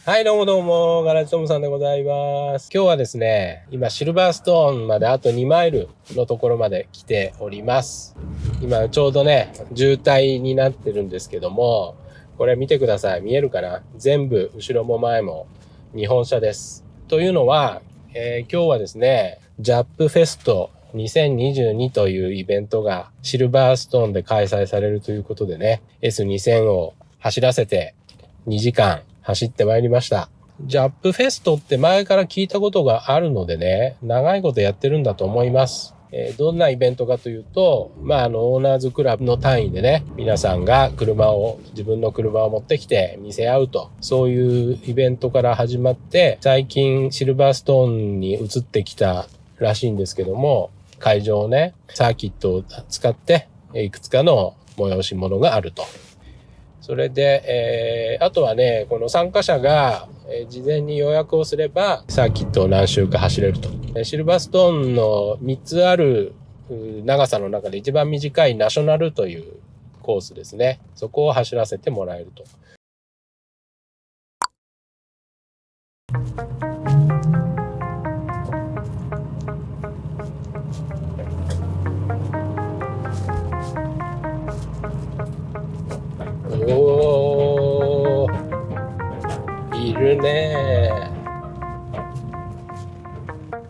はい、どうもどうも、ガラジトムさんでございます。今日はですね、今シルバーストーンまであと2マイルのところまで来ております。今ちょうどね、渋滞になってるんですけども、これ見てください。見えるかな？全部後ろも前も日本車です。というのは、今日はですね、ジャップフェスト2022というイベントがシルバーストーンで開催されるということでね、S2000 を走らせて2時間走ってまいりました。ジャップフェストって前から聞いたことがあるのでね、長いことやってるんだと思います。どんなイベントかというと、オーナーズクラブの単位でね、皆さんが自分の車を持ってきて見せ合うと、そういうイベントから始まって、最近シルバーストーンに移ってきたらしいんですけども、会場をね、サーキットを使って、いくつかの催し物があると。それで、あとはね、この参加者が、事前に予約をすればサーキットを何周か走れると。シルバーストーンの3つある長さの中で一番短いナショナルというコースですね。そこを走らせてもらえると。おー、いるね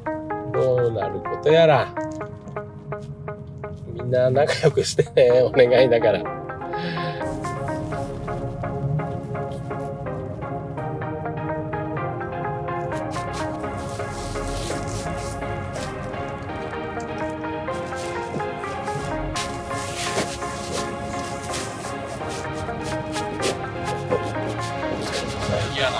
ー。どうなることやら。みんな仲良くしてね、お願いだから。嫌な。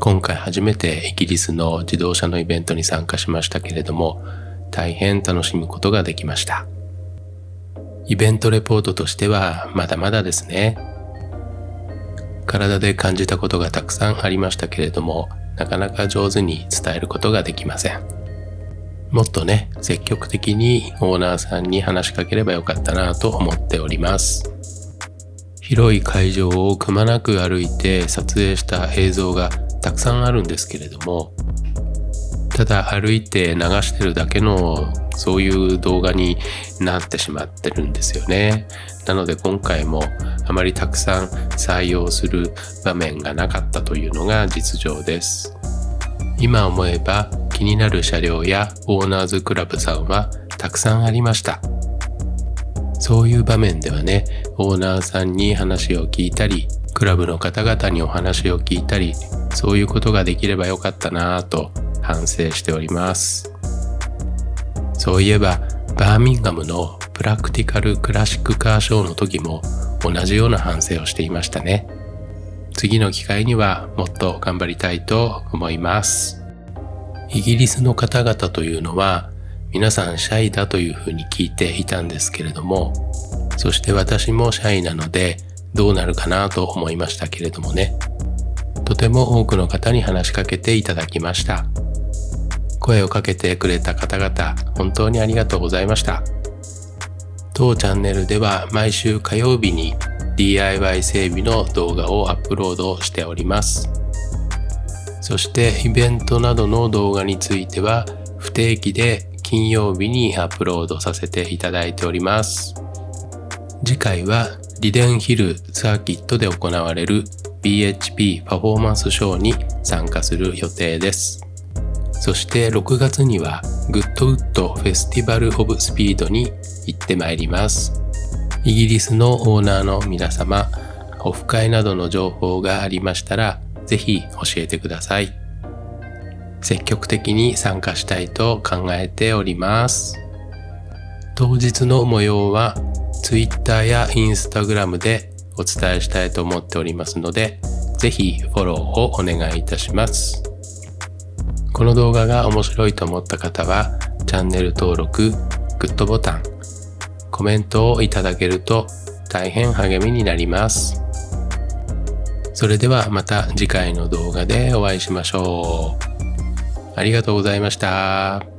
今回初めてイギリスの自動車のイベントに参加しましたけれども、大変楽しむことができました。イベントレポートとしてはまだまだですね。体で感じたことがたくさんありましたけれども、なかなか上手に伝えることができません。もっとね、積極的にオーナーさんに話しかければよかったなと思っております。広い会場をくまなく歩いて撮影した映像がたくさんあるんですけれども、ただ歩いて流してるだけのそういう動画になってしまってるんですよね。なので今回もあまりたくさん採用する場面がなかったというのが実情です。今思えば気になる車両やオーナーズクラブさんはたくさんありました。そういう場面ではね、オーナーさんに話を聞いたり、クラブの方々にお話を聞いたり、そういうことができればよかったなぁと反省しております。そういえばバーミンガムのプラクティカルクラシックカーショーの時も同じような反省をしていましたね。次の機会にはもっと頑張りたいと思います。イギリスの方々というのは皆さんシャイだというふうに聞いていたんですけれども、そして私もシャイなのでどうなるかなと思いましたけれどもね、とても多くの方に話しかけていただきました。声をかけてくれた方々、本当にありがとうございました。当チャンネルでは毎週火曜日に DIY 整備の動画をアップロードしております。そしてイベントなどの動画については不定期で金曜日にアップロードさせていただいております。次回はリデンヒルサーキットで行われる BHP パフォーマンスショーに参加する予定です。そして6月にはグッドウッドフェスティバルオブスピードに行ってまいります。イギリスのオーナーの皆様、オフ会などの情報がありましたらぜひ教えてください。積極的に参加したいと考えております。当日の模様は Twitter や Instagram でお伝えしたいと思っておりますので、ぜひフォローをお願いいたします。この動画が面白いと思った方はチャンネル登録、グッドボタン、コメントをいただけると大変励みになります。それではまた次回の動画でお会いしましょう。ありがとうございました。